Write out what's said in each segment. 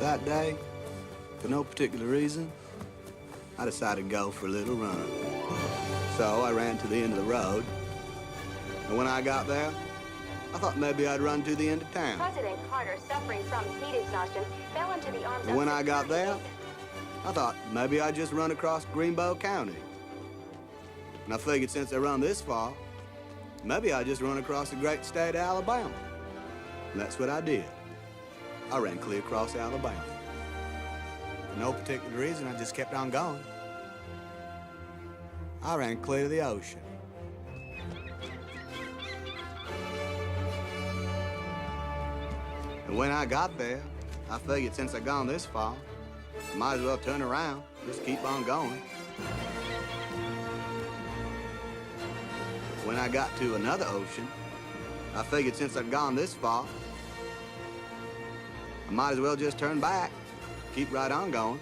that day, for no particular reason, I decided to go for a little run. So I ran to the end of the road, and when I got there, I thought maybe I'd run to the end of town. President Carter, suffering from heat exhaustion, fell into the arms of... And when I got there, I thought maybe I'd just run across Greenbow County. And I figured since I run this far, maybe I'd just run across the great state of Alabama. And that's what I did. I ran clear across Alabama. For no particular reason, I just kept on going. I ran clear to the ocean. And when I got there, I figured since I'd gone this far, I might as well turn around, just keep on going. When I got to another ocean, I figured since I'd gone this far, I might as well just turn back, keep right on going.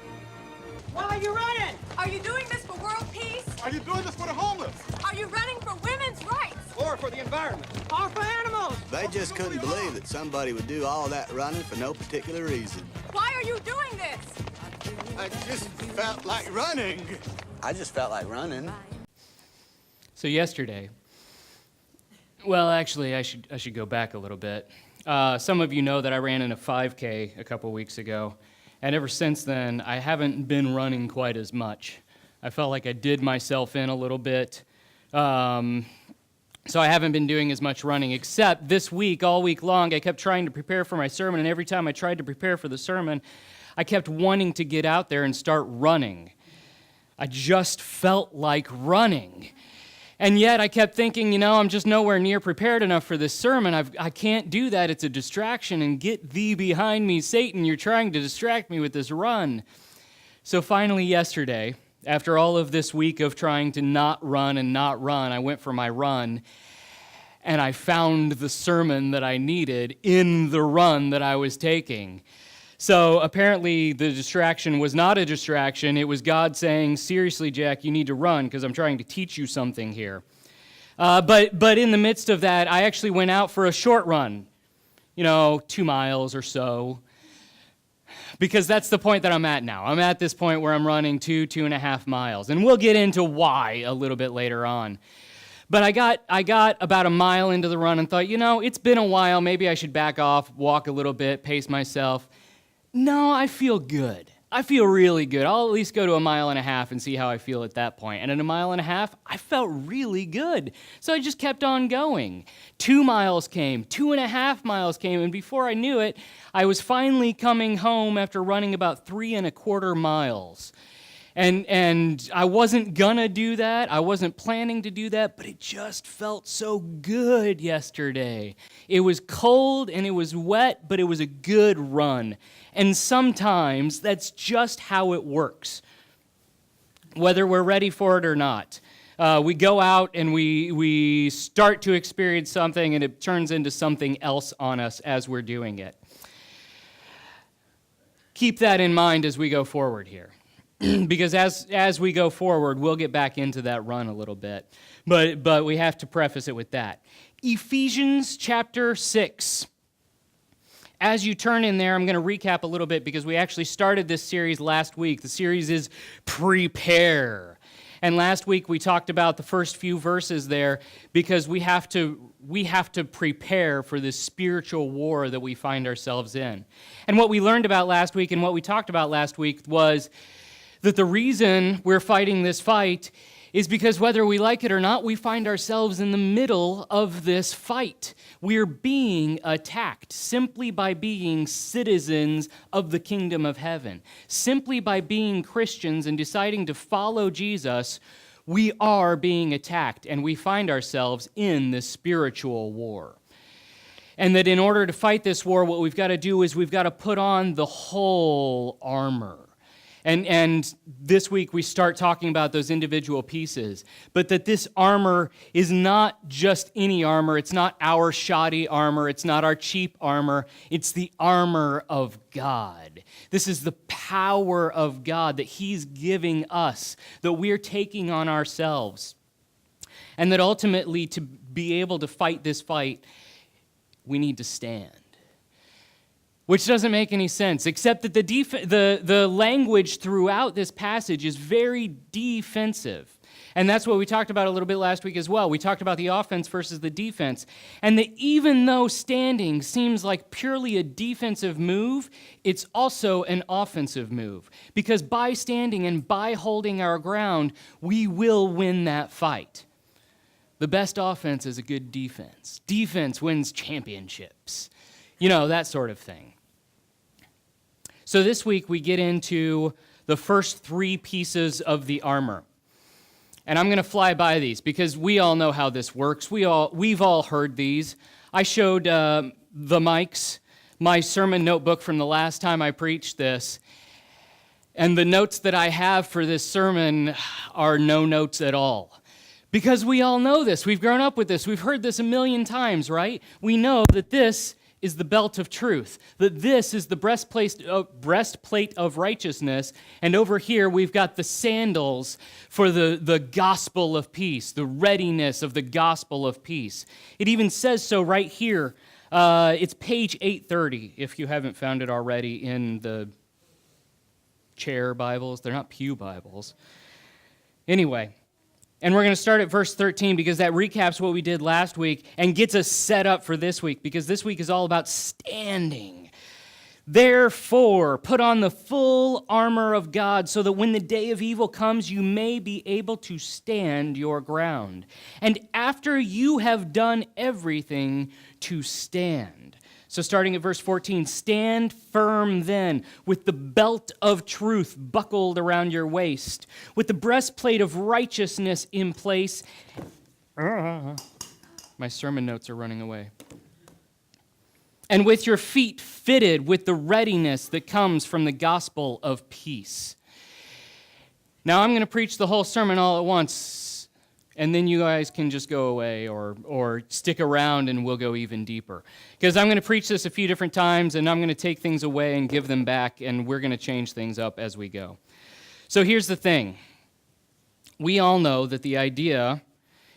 Why are you running? Are you doing this for world peace? Are you doing this for the homeless? Are you running for women's rights? Or for the environment? Or for animals? They just couldn't believe that somebody would do all that running for no particular reason. Why are you doing this? I just felt like running. I just felt like running. So yesterday, well, actually, I should go back a little bit. Some of you know that I ran in a 5K a couple weeks ago, and ever since then, I haven't been running quite as much. I felt like I did myself in a little bit, so I haven't been doing as much running, except this week, all week long, I kept trying to prepare for my sermon, and every time I tried to prepare for the sermon, I kept wanting to get out there and start running. I just felt like running. And yet I kept thinking, I'm just nowhere near prepared enough for this sermon. I can't do that. It's a distraction. And get thee behind me, Satan. You're trying to distract me with this run. So finally yesterday, after all of this week of trying to not run, I went for my run. And I found the sermon that I needed in the run that I was taking. So apparently the distraction was not a distraction. It was God saying, seriously, Jack, you need to run because I'm trying to teach you something here. But in the midst of that, I actually went out for a short run, 2 miles or so, because that's the point that I'm at now. I'm at this point where I'm running 2.5 miles, and we'll get into why a little bit later on. But I got about a mile into the run and thought, it's been a while. Maybe I should back off, walk a little bit, pace myself. No, I feel good. I feel really good. I'll at least go to 1.5 miles and see how I feel at that point. And at 1.5 miles, I felt really good. So I just kept on going. 2 miles came, 2.5 miles came, and before I knew it, I was finally coming home after running about 3.25 miles. And I wasn't gonna do that. I wasn't planning to do that, but it just felt so good yesterday. It was cold and it was wet, but it was a good run. And sometimes that's just how it works, whether we're ready for it or not. We go out and we start to experience something and it turns into something else on us as we're doing it. Keep that in mind as we go forward here. Because as we go forward, we'll get back into that run a little bit. But we have to preface it with that. Ephesians chapter 6. As you turn in there, I'm going to recap a little bit because we actually started this series last week. The series is Prepare. And last week we talked about the first few verses there because we have to prepare for this spiritual war that we find ourselves in. And what we learned about last week and what we talked about last week was that the reason we're fighting this fight is because whether we like it or not, we find ourselves in the middle of this fight. We're being attacked simply by being citizens of the kingdom of heaven. Simply by being Christians and deciding to follow Jesus, we are being attacked, and we find ourselves in this spiritual war. And that in order to fight this war, what we've got to do is we've got to put on the whole armor. And this week we start talking about those individual pieces, but that this armor is not just any armor. It's not our shoddy armor. It's not our cheap armor. It's the armor of God. This is the power of God that He's giving us, that we're taking on ourselves. And that ultimately, to be able to fight this fight, we need to stand. which doesn't make any sense, except that the language throughout this passage is very defensive. And that's what we talked about a little bit last week as well. We talked about the offense versus the defense. And that even though standing seems like purely a defensive move, it's also an offensive move. Because by standing and by holding our ground, we will win that fight. The best offense is a good defense. Defense wins championships. You know, that sort of thing. So this week we get into the first three pieces of the armor. And I'm going to fly by these because we all know how this works. We've all heard these. I showed the mics my sermon notebook from the last time I preached this. And the notes that I have for this sermon are no notes at all. Because we all know this. We've grown up with this. We've heard this a million times, right? We know that this is the belt of truth, that this is the breastplate of righteousness, and over here we've got the sandals for the gospel of peace, the readiness of the gospel of peace. It even says so right here. It's page 830, if you haven't found it already in the chair Bibles. They're not pew Bibles. Anyway, and we're going to start at verse 13 because that recaps what we did last week and gets us set up for this week, because this week is all about standing. Therefore, put on the full armor of God so that when the day of evil comes, you may be able to stand your ground. And after you have done everything, to stand. So starting at verse 14, stand firm then, with the belt of truth buckled around your waist, with the breastplate of righteousness in place. My sermon notes are running away. And with your feet fitted with the readiness that comes from the gospel of peace. Now I'm going to preach the whole sermon all at once, and then you guys can just go away or stick around and we'll go even deeper. Because I'm going to preach this a few different times, and I'm going to take things away and give them back, and we're going to change things up as we go. So here's the thing. We all know that the idea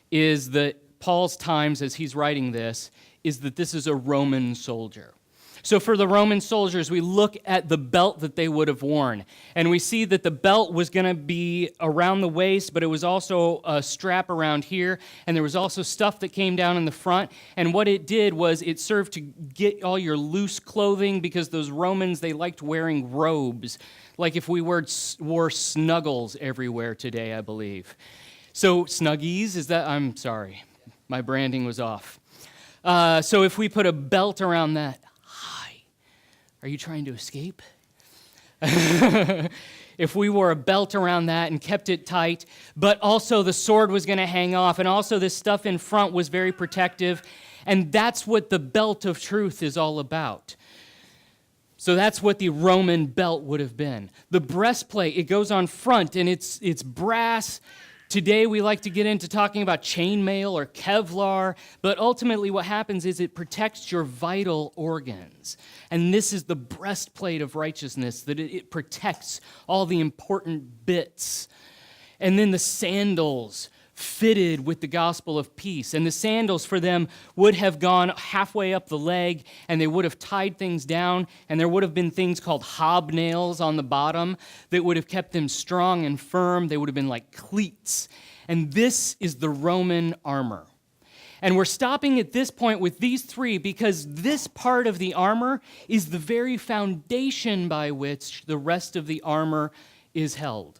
is that Paul's times, as he's writing this, is that this is a Roman soldier. So for the Roman soldiers, we look at the belt that they would have worn, and we see that the belt was going to be around the waist, but it was also a strap around here, and there was also stuff that came down in the front, and what it did was it served to get all your loose clothing, because those Romans, they liked wearing robes, like if we wore snuggles everywhere today, I believe. So Snuggies, I'm sorry, my branding was off. So if we put a belt around that, are you trying to escape? If we wore a belt around that and kept it tight, but also the sword was going to hang off, and also this stuff in front was very protective, and that's what the belt of truth is all about. So that's what the Roman belt would have been. The breastplate, it goes on front, and it's brass. Today we like to get into talking about chainmail or Kevlar, but ultimately what happens is it protects your vital organs. And this is the breastplate of righteousness, that it protects all the important bits. And then the sandals fitted with the gospel of peace. And the sandals for them would have gone halfway up the leg, and they would have tied things down, and there would have been things called hobnails on the bottom that would have kept them strong and firm. They would have been like cleats. And this is the Roman armor. And we're stopping at this point with these three because this part of the armor is the very foundation by which the rest of the armor is held.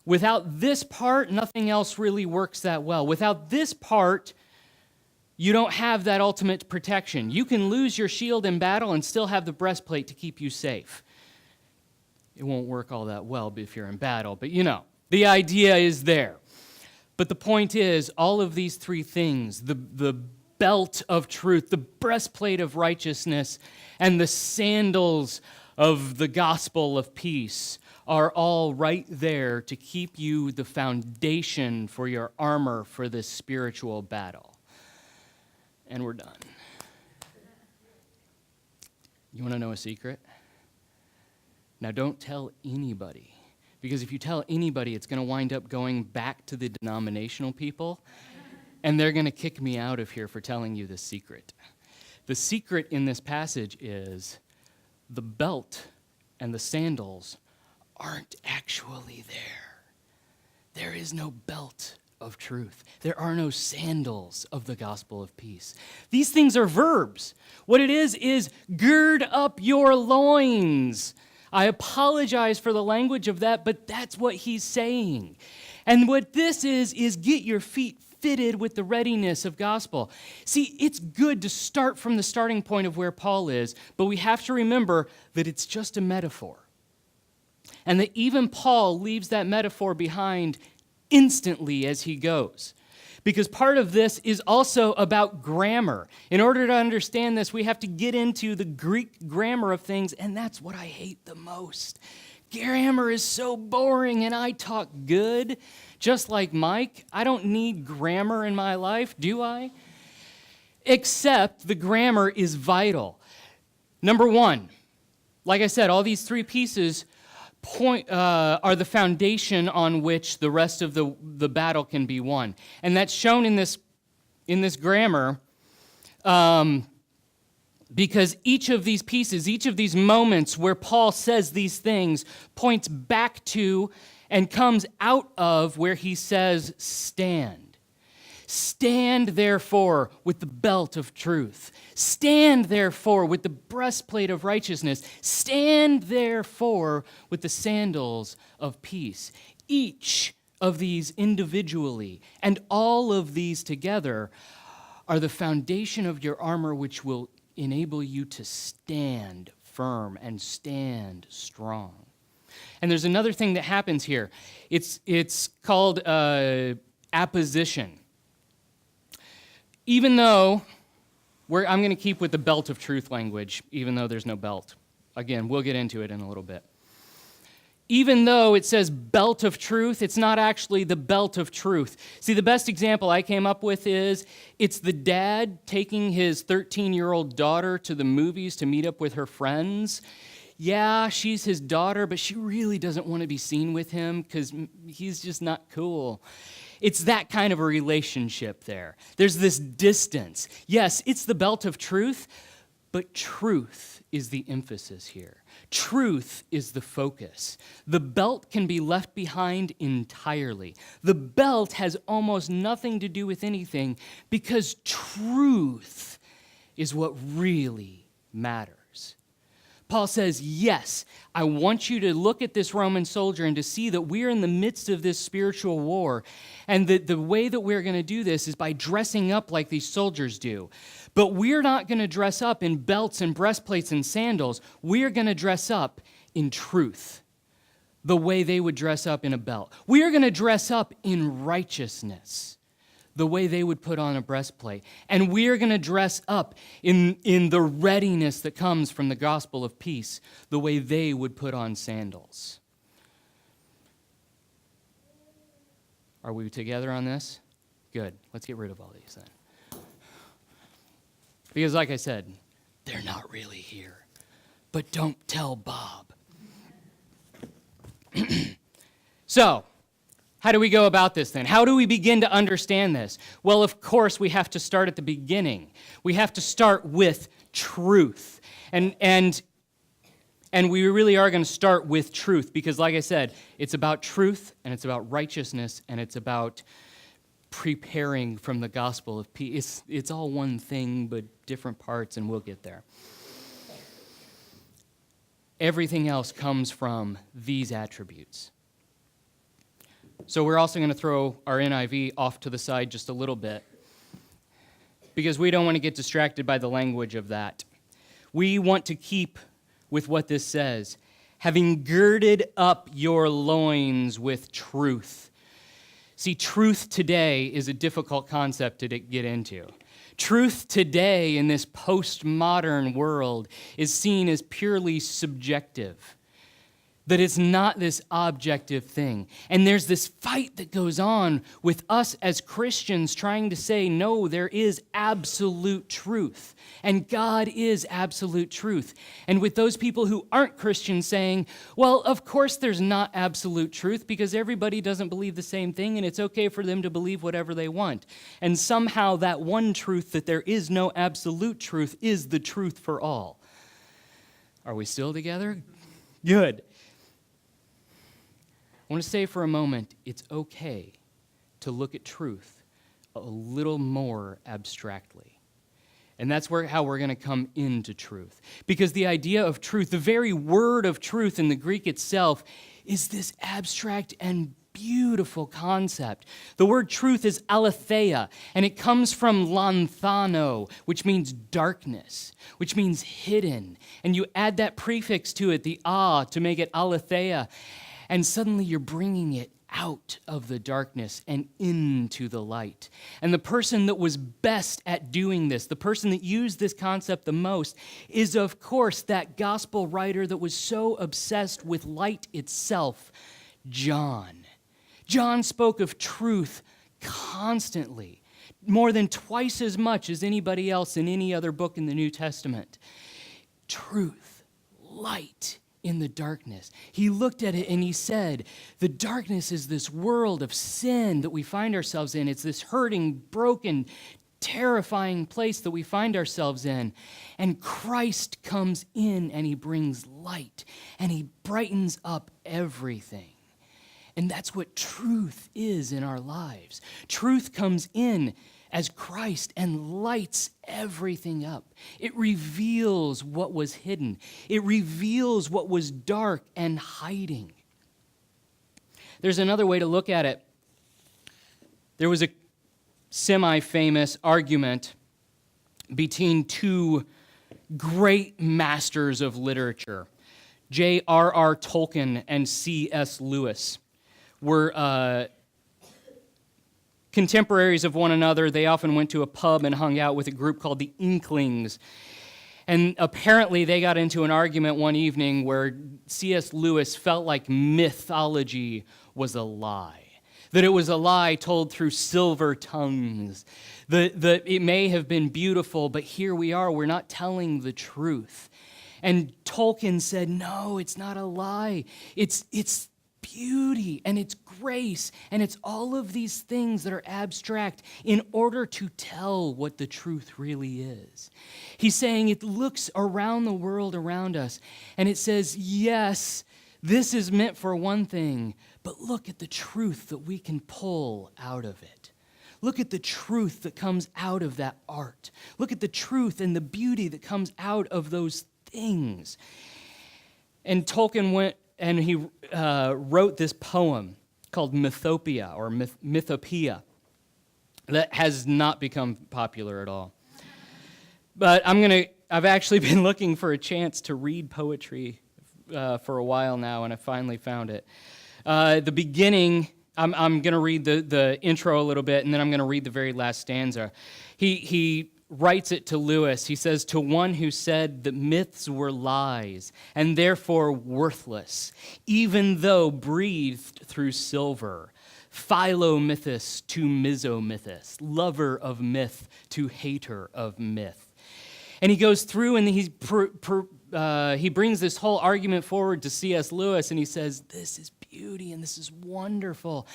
Without this part, nothing else really works that well. Without this part, you don't have that ultimate protection. You can lose your shield in battle and still have the breastplate to keep you safe. It won't work all that well if you're in battle, but you know, the idea is there. But the point is, all of these three things, the belt of truth, the breastplate of righteousness, and the sandals of the gospel of peace are all right there to keep you the foundation for your armor for this spiritual battle. And we're done. You want to know a secret? Now, don't tell anybody, because if you tell anybody, it's going to wind up going back to the denominational people, and they're going to kick me out of here for telling you this secret. The secret in this passage is the belt and the sandals aren't actually there. There is no belt of truth. There are no sandals of the gospel of peace. These things are verbs. What it is gird up your loins. I apologize for the language of that, but that's what he's saying. And what this is get your feet fitted with the readiness of gospel. See, it's good to start from the starting point of where Paul is, but we have to remember that it's just a metaphor. And that even Paul leaves that metaphor behind instantly as he goes. Because part of this is also about grammar. In order to understand this, we have to get into the Greek grammar of things, and that's what I hate the most. Grammar is so boring, and I talk good. Just like Mike, I don't need grammar in my life, do I? Except the grammar is vital. Number one, like I said, all these three pieces are the foundation on which the rest of the battle can be won. And that's shown in this grammar because each of these pieces, each of these moments where Paul says these things points back to and comes out of where he says, stand. Stand, therefore, with the belt of truth. Stand, therefore, with the breastplate of righteousness. Stand, therefore, with the sandals of peace. Each of these individually and all of these together are the foundation of your armor, which will enable you to stand firm and stand strong. And there's another thing that happens here. It's called apposition. Even though, I'm going to keep with the belt of truth language, even though there's no belt. Again, we'll get into it in a little bit. Even though it says belt of truth, it's not actually the belt of truth. See, the best example I came up with is, it's the dad taking his 13-year-old daughter to the movies to meet up with her friends. Yeah, she's his daughter, but she really doesn't want to be seen with him because he's just not cool. It's that kind of a relationship there. There's this distance. Yes, it's the belt of truth, but truth is the emphasis here. Truth is the focus. The belt can be left behind entirely. The belt has almost nothing to do with anything because truth is what really matters. Paul says, yes, I want you to look at this Roman soldier and to see that we're in the midst of this spiritual war. And that the way that we're going to do this is by dressing up like these soldiers do. But we're not going to dress up in belts and breastplates and sandals. We're going to dress up in truth, the way they would dress up in a belt. We're going to dress up in righteousness, the way they would put on a breastplate. And we're going to dress up in the readiness that comes from the gospel of peace, the way they would put on sandals. Are we together on this? Good. Let's get rid of all these then. Because like I said, they're not really here. But don't tell Bob. So, how do we go about this then? How do we begin to understand this? Well, of course, we have to start at the beginning. We have to start with truth. And we really are going to start with truth because, like I said, it's about truth and it's about righteousness and it's about preparing from the gospel of peace. It's all one thing but different parts, and we'll get there. Everything else comes from these attributes. So we're also going to throw our NIV off to the side just a little bit because we don't want to get distracted by the language of that. We want to keep with what this says, having girded up your loins with truth. See, truth today is a difficult concept to get into. Truth today in this postmodern world is seen as purely subjective. That it's not this objective thing. And there's this fight that goes on with us as Christians trying to say, no, there is absolute truth. And God is absolute truth. And with those people who aren't Christians saying, well, of course there's not absolute truth because everybody doesn't believe the same thing and it's okay for them to believe whatever they want. And somehow that one truth that there is no absolute truth is the truth for all. Are we still together? Good. I want to say for a moment, it's okay to look at truth a little more abstractly. And that's how we're going to come into truth. Because the idea of truth, the very word of truth in the Greek itself, is this abstract and beautiful concept. The word truth is aletheia, and it comes from lanthano, which means darkness, which means hidden. And you add that prefix to it, the to make it aletheia, and suddenly you're bringing it out of the darkness and into the light. And the person that was best at doing this, the person that used this concept the most, is of course that gospel writer that was so obsessed with light itself, John. John spoke of truth constantly, more than twice as much as anybody else in any other book in the New Testament. Truth, light in the darkness. He looked at it and he said, the darkness is this world of sin that we find ourselves in. It's this hurting, broken, terrifying place that we find ourselves in. And Christ comes in and he brings light and he brightens up everything. And that's what truth is in our lives. Truth comes in as Christ and lights everything up. It reveals what was hidden. It reveals what was dark and hiding. There's another way to look at it. There was a semi-famous argument between two great masters of literature, J.R.R. Tolkien and C.S. Lewis. Were contemporaries of one another. They often went to a pub and hung out with a group called the Inklings. And apparently they got into an argument one evening where C.S. Lewis felt like mythology was a lie, that it was a lie told through silver tongues, that it may have been beautiful, but here we are, we're not telling the truth. And Tolkien said, no, it's not a lie. It's beauty and it's grace and it's all of these things that are abstract in order to tell what the truth really is. He's saying it looks around the world around us and it says, yes, this is meant for one thing, but look at the truth that we can pull out of it. Look at the truth that comes out of that art. Look at the truth and the beauty that comes out of those things. And Tolkien went and he wrote this poem called Mythopia, or Mythopia, that has not become popular at all. But I've actually been looking for a chance to read poetry for a while now, and I finally found it. The beginning, I'm going to read the intro a little bit, and then I'm going to read the very last stanza. He writes it to Lewis. He says, to one who said that myths were lies and therefore worthless, even though breathed through silver, Philomythus to Misomythus, lover of myth to hater of myth. And he goes through and he brings this whole argument forward to C.S. Lewis, and he says, this is beauty and this is wonderful.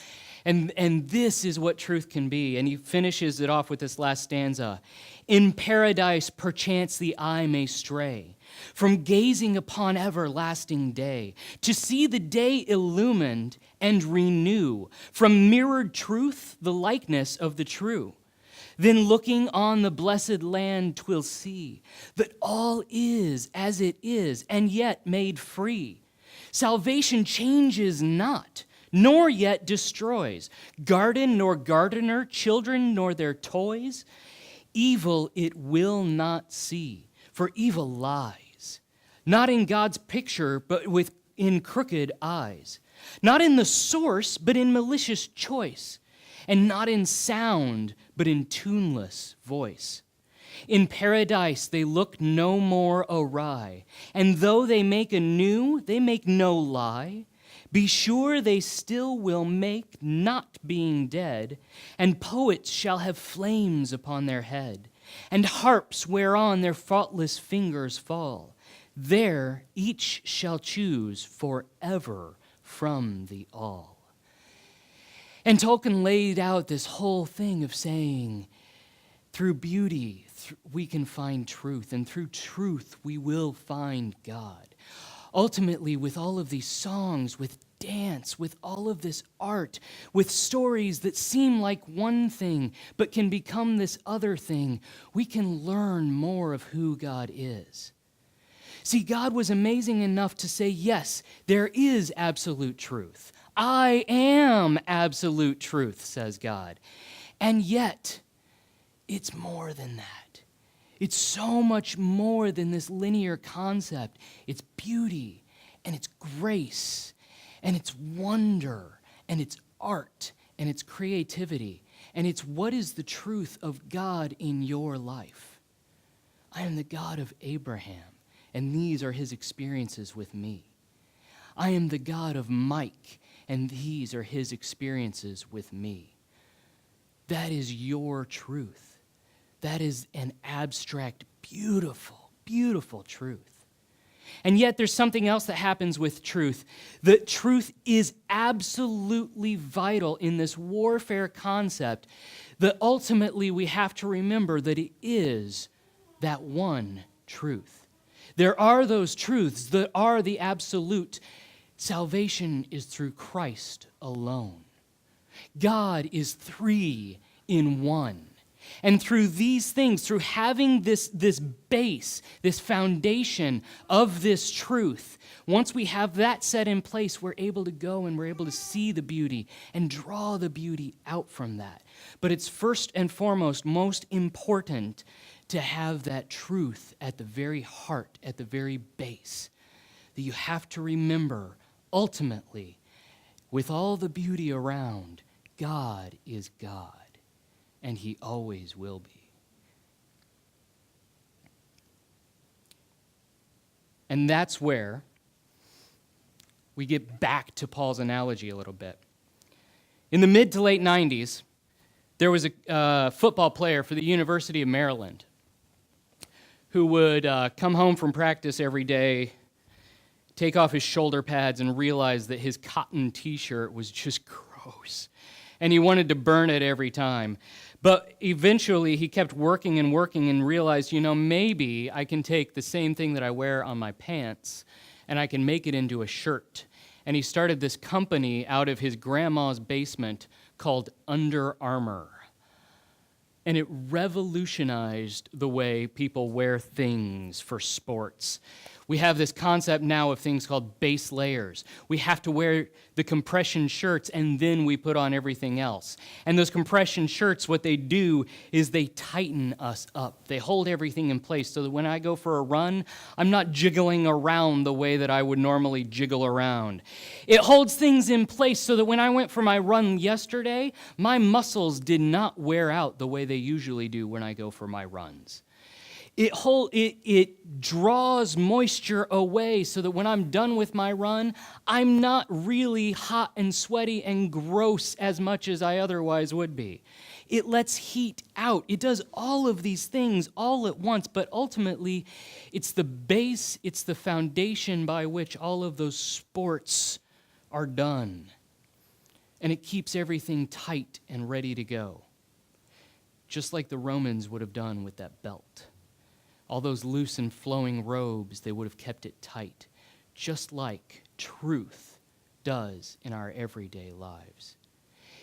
And this is what truth can be. And he finishes it off with this last stanza. In paradise, perchance the eye may stray from gazing upon everlasting day, to see the day illumined and renew from mirrored truth the likeness of the true. Then looking on the blessed land, 'twill see that all is as it is, and yet made free. Salvation changes not, nor yet destroys garden nor gardener, children nor their toys. Evil it will not see, for evil lies, not in God's picture, but in crooked eyes, not in the source, but in malicious choice, and not in sound, but in tuneless voice. In paradise they look no more awry, and though they make anew, they make no lie. Be sure they still will make, not being dead, and poets shall have flames upon their head, and harps whereon their faultless fingers fall. There each shall choose forever from the all. And Tolkien laid out this whole thing of saying, Through beauty, we can find truth, and through truth, we will find God. Ultimately, with all of these songs, with dance, with all of this art, with stories that seem like one thing but can become this other thing, we can learn more of who God is. See, God was amazing enough to say, yes, there is absolute truth. I am absolute truth, says God. And yet, it's more than that. It's so much more than this linear concept. It's beauty, and it's grace, and it's wonder, and it's art, and it's creativity, and it's what is the truth of God in your life. I am the God of Abraham, and these are his experiences with me. I am the God of Mike, and these are his experiences with me. That is your truth. That is an abstract, beautiful, beautiful truth. And yet there's something else that happens with truth. The truth is absolutely vital in this warfare concept, that ultimately we have to remember that it is that one truth. There are those truths that are the absolute. Salvation is through Christ alone. God is three in one. And through these things, through having this base, this foundation of this truth, once we have that set in place, we're able to go and we're able to see the beauty and draw the beauty out from that. But it's first and foremost most important to have that truth at the very heart, at the very base, that you have to remember ultimately, with all the beauty around, God is God. And he always will be. And that's where we get back to Paul's analogy a little bit. In the mid to late 90s, there was a football player for the University of Maryland who would come home from practice every day, take off his shoulder pads, and realize that his cotton t-shirt was just gross. And he wanted to burn it every time. But eventually he kept working and realized, maybe I can take the same thing that I wear on my pants and I can make it into a shirt. And he started this company out of his grandma's basement called Under Armour. And it revolutionized the way people wear things for sports. We have this concept now of things called base layers. We have to wear the compression shirts and then we put on everything else. And those compression shirts, what they do is they tighten us up. They hold everything in place so that when I go for a run, I'm not jiggling around the way that I would normally jiggle around. It holds things in place so that when I went for my run yesterday, my muscles did not wear out the way they usually do when I go for my runs. It draws moisture away so that when I'm done with my run, I'm not really hot and sweaty and gross as much as I otherwise would be. It lets heat out. It does all of these things all at once, but ultimately, it's the base, it's the foundation by which all of those sports are done. And it keeps everything tight and ready to go, just like the Romans would have done with that belt. All those loose and flowing robes, they would have kept it tight, just like truth does in our everyday lives.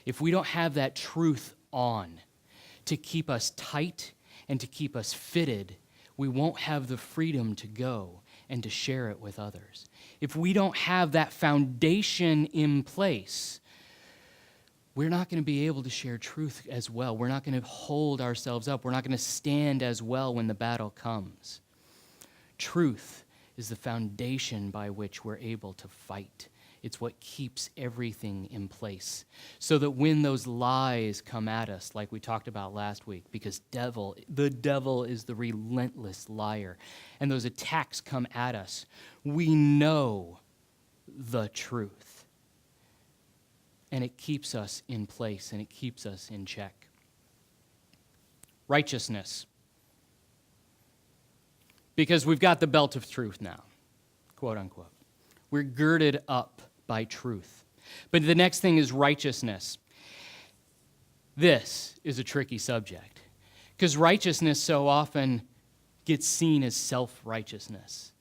If we don't have that truth on to keep us tight and to keep us fitted, we won't have the freedom to go and to share it with others. If we don't have that foundation in place, we're not going to be able to share truth as well. We're not going to hold ourselves up. We're not going to stand as well when the battle comes. Truth is the foundation by which we're able to fight. It's what keeps everything in place. So that when those lies come at us, like we talked about last week, because the devil is the relentless liar, and those attacks come at us, we know the truth. And it keeps us in place, and it keeps us in check. Righteousness. Because we've got the belt of truth now, quote unquote. We're girded up by truth. But the next thing is righteousness. This is a tricky subject, Because righteousness so often gets seen as self-righteousness.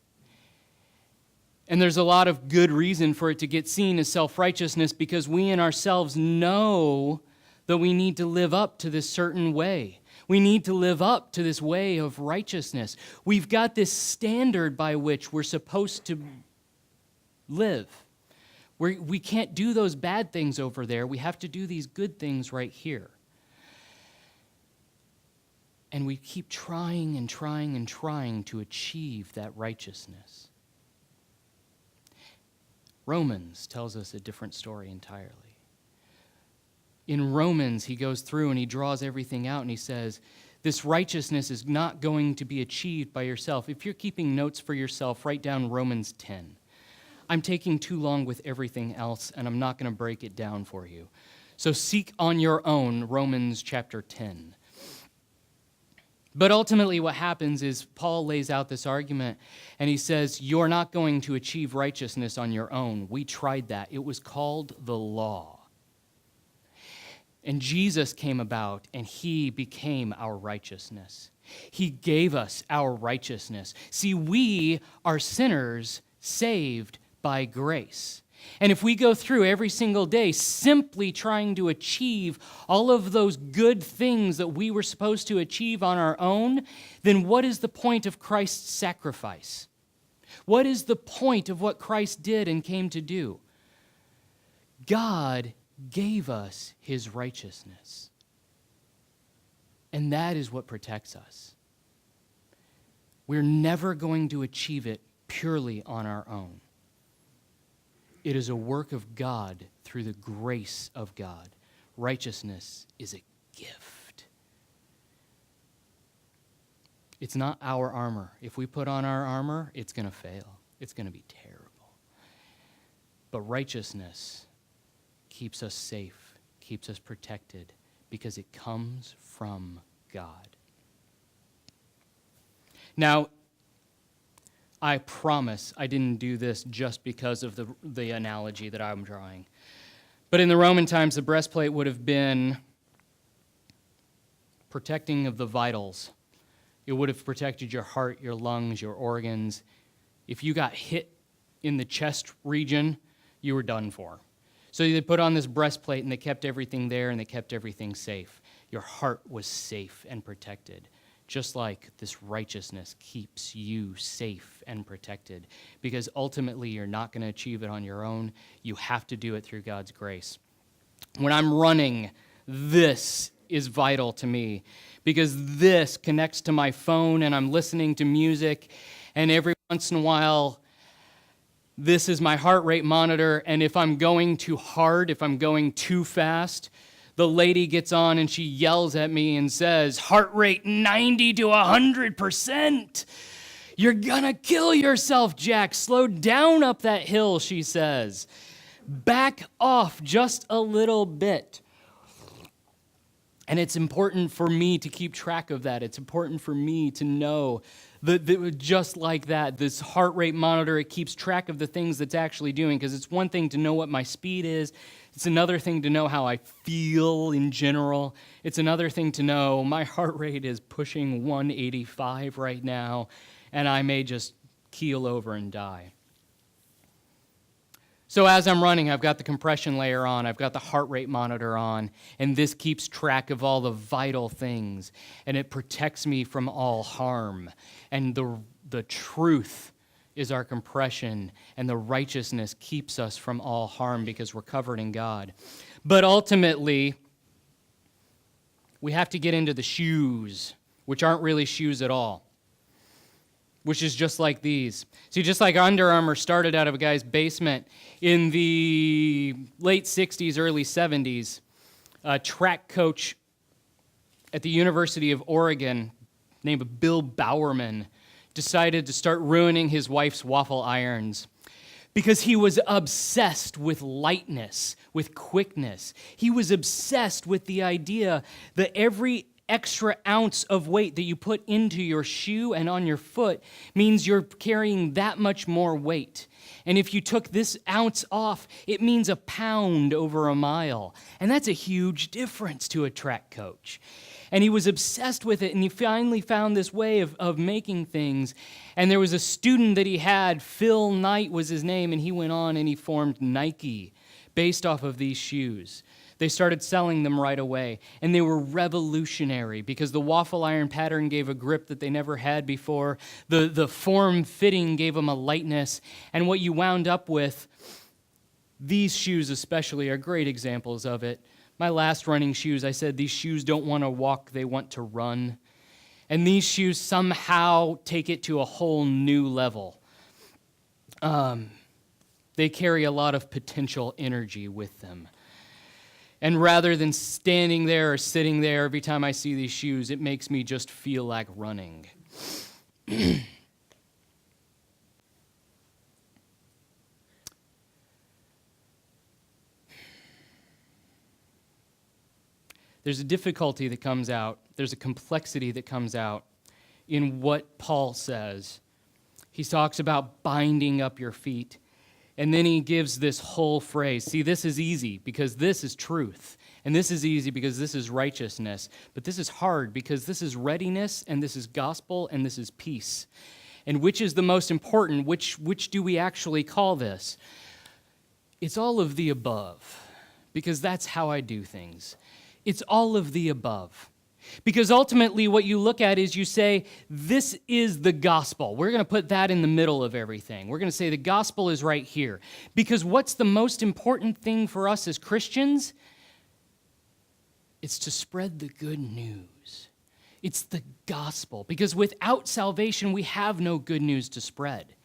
And there's a lot of good reason for it to get seen as self-righteousness because we in ourselves know that we need to live up to this certain way. We need to live up to this way of righteousness. We've got this standard by which we're supposed to live. We can't do those bad things over there. We have to do these good things right here. And we keep trying and trying and trying to achieve that righteousness. Romans tells us a different story entirely. In Romans, he goes through and he draws everything out and he says, this righteousness is not going to be achieved by yourself. If you're keeping notes for yourself, write down Romans 10. I'm taking too long with everything else, and I'm not going to break it down for you. So seek on your own Romans chapter 10. But ultimately what happens is Paul lays out this argument, and he says, you're not going to achieve righteousness on your own. We tried that. It was called the law. And Jesus came about, and he became our righteousness. He gave us our righteousness. See, we are sinners saved by grace. And if we go through every single day simply trying to achieve all of those good things that we were supposed to achieve on our own, then what is the point of Christ's sacrifice? What is the point of what Christ did and came to do? God gave us his righteousness. And that is what protects us. We're never going to achieve it purely on our own. It is a work of God through the grace of God. Righteousness is a gift. It's not our armor. If we put on our armor, it's going to fail. It's going to be terrible. But righteousness keeps us safe, keeps us protected, because it comes from God. Now, I promise I didn't do this just because of the analogy that I'm drawing. But in the Roman times, the breastplate would have been protecting of the vitals. It would have protected your heart, your lungs, your organs. If you got hit in the chest region, you were done for. So they put on this breastplate and they kept everything there and they kept everything safe. Your heart was safe and protected. Just like this righteousness keeps you safe and protected. Because ultimately, you're not going to achieve it on your own. You have to do it through God's grace. When I'm running, this is vital to me. Because this connects to my phone and I'm listening to music. And every once in a while, this is my heart rate monitor. And if I'm going too hard, if I'm going too fast, the lady gets on and she yells at me and says, heart rate 90 to 100%. You're gonna kill yourself, Jack. Slow down up that hill, she says. Back off just a little bit. And it's important for me to keep track of that. It's important for me to know that just like that, this heart rate monitor, it keeps track of the things that's actually doing, because it's one thing to know what my speed is. It's another thing to know how I feel in general. It's another thing to know my heart rate is pushing 185 right now, and I may just keel over and die. So as I'm running, I've got the compression layer on, I've got the heart rate monitor on, and this keeps track of all the vital things, and it protects me from all harm. And the truth is our compression, and the righteousness keeps us from all harm because we're covered in God. But ultimately, we have to get into the shoes, which aren't really shoes at all, which is just like these. See, just like Under Armour started out of a guy's basement in the late 60s, early 70s, a track coach at the University of Oregon named Bill Bowerman decided to start ruining his wife's waffle irons because he was obsessed with lightness, with quickness. He was obsessed with the idea that every extra ounce of weight that you put into your shoe and on your foot means you're carrying that much more weight. And if you took this ounce off, it means a pound over a mile. And that's a huge difference to a track coach. And he was obsessed with it, and he finally found this way of making things. And there was a student that he had, Phil Knight was his name, and he went on and he formed Nike based off of these shoes. They started selling them right away, and they were revolutionary because the waffle iron pattern gave a grip that they never had before. The form fitting gave them a lightness, and what you wound up with, these shoes especially are great examples of it. My last running shoes, I said, these shoes don't want to walk, they want to run. And these shoes somehow take it to a whole new level. They carry a lot of potential energy with them. And rather than standing there or sitting there every time I see these shoes, it makes me just feel like running. There's a difficulty that comes out. There's a complexity that comes out in what Paul says. He talks about binding up your feet. And then he gives this whole phrase. See, this is easy because this is truth. And this is easy because this is righteousness. But this is hard because this is readiness, and this is gospel, and this is peace. And which is the most important? Which do we actually call this? It's all of the above, because that's how I do things. It's all of the above. Because ultimately what you look at is you say, this is the gospel. We're going to put that in the middle of everything. We're going to say the gospel is right here. Because what's the most important thing for us as Christians? It's to spread the good news. It's the gospel. Because without salvation, we have no good news to spread.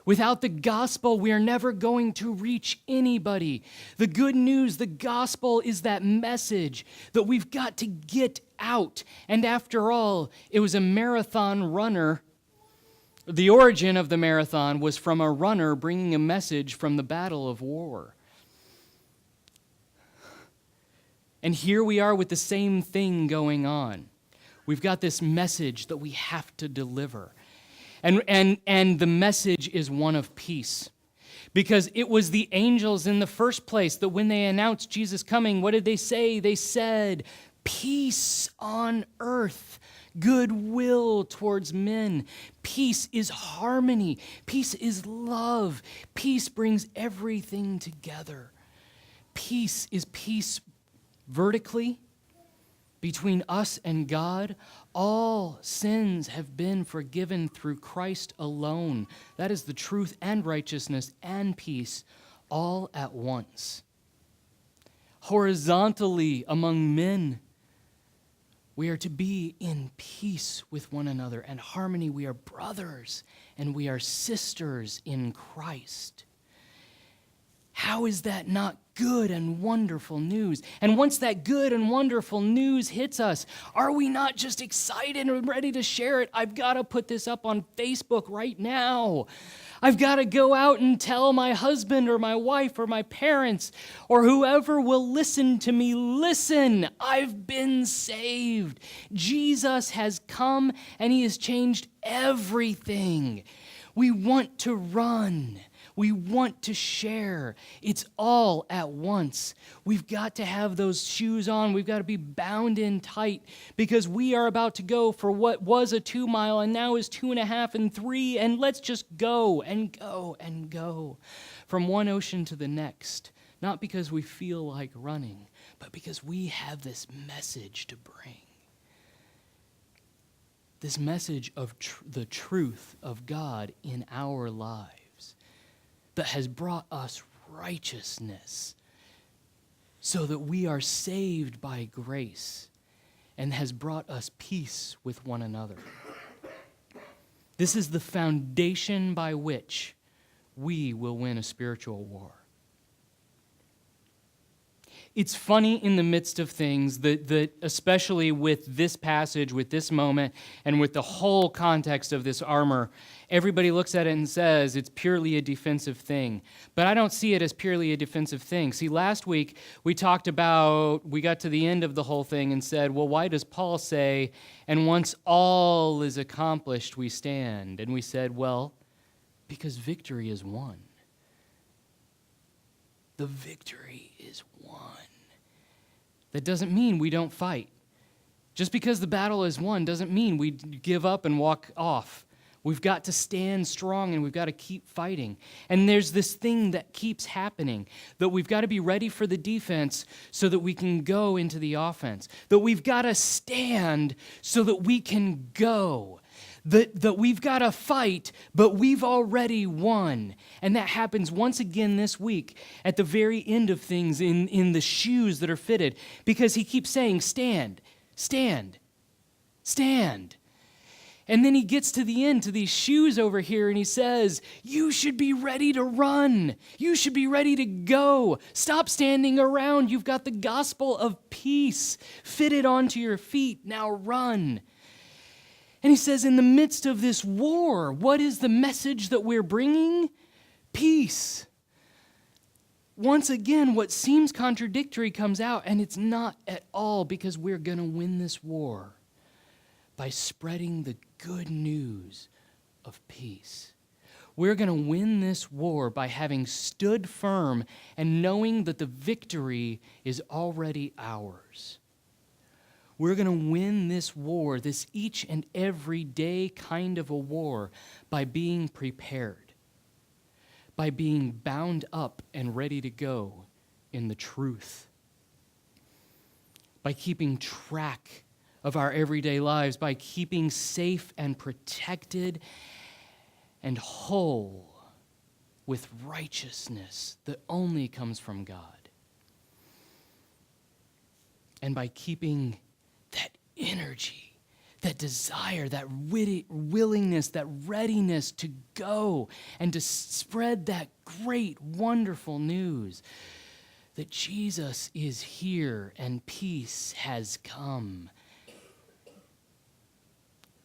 Without the gospel, we are never going to reach anybody. The good news, the gospel, is that message that we've got to get out. And after all, it was a marathon runner. The origin of the marathon was from a runner bringing a message from the battle of war. And here we are with the same thing going on. We've got this message that we have to deliver. And the message is one of peace. Because it was the angels in the first place that when they announced Jesus coming, what did they say? They said, peace on earth, goodwill towards men. Peace is harmony. Peace is love. Peace brings everything together. Peace is peace vertically between us and God. All sins have been forgiven through Christ alone. That is the truth and righteousness and peace all at once. Horizontally among men, we are to be in peace with one another and harmony. We are brothers and we are sisters in Christ. How is that not good and wonderful news? And once that good and wonderful news hits us, are we not just excited and ready to share it? I've got to put this up on Facebook right now. I've got to go out and tell my husband or my wife or my parents or whoever will listen to me, listen, I've been saved. Jesus has come and he has changed everything. We want to run. We want to share. It's all at once. We've got to have those shoes on. We've got to be bound in tight because we are about to go for what was a 2 mile and now is 2.5 and 3. And let's just go and go and go from one ocean to the next. Not because we feel like running, but because we have this message to bring. This message of the truth of God in our lives. That has brought us righteousness so that we are saved by grace and has brought us peace with one another. This is the foundation by which we will win a spiritual war. it's funny in the midst of things that especially with this passage, with this moment, and with the whole context of this armor, everybody looks at it and says it's purely a defensive thing. But I don't see it as purely a defensive thing. See, last week we got to the end of the whole thing and said, well, why does Paul say, and once all is accomplished, we stand? And we said, well, because victory is won. The victory is won. That doesn't mean we don't fight. Just because the battle is won doesn't mean we give up and walk off. We've got to stand strong and we've got to keep fighting. And there's this thing that keeps happening, that we've got to be ready for the defense so that we can go into the offense. That we've got to stand so that we can go. That we've got to fight, but we've already won. And that happens once again this week at the very end of things in the shoes that are fitted. Because he keeps saying, stand, stand, stand. And then he gets to the end, to these shoes over here, and he says, you should be ready to run. You should be ready to go. Stop standing around. You've got the gospel of peace fitted onto your feet. Now run. And he says, in the midst of this war, what is the message that we're bringing? Peace. Once again, what seems contradictory comes out, and it's not at all, because we're going to win this war by spreading the good news of peace. We're going to win this war by having stood firm and knowing that the victory is already ours. We're going to win this war, this each and every day kind of a war, by being prepared, by being bound up and ready to go in the truth, by keeping track of our everyday lives, by keeping safe and protected and whole with righteousness that only comes from God, and by keeping that energy, that desire, that willingness, that readiness to go and to spread that great, wonderful news that Jesus is here and peace has come.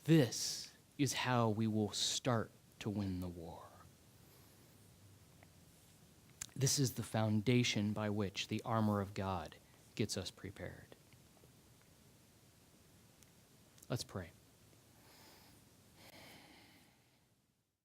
This is how we will start to win the war. This is the foundation by which the armor of God gets us prepared. Let's pray.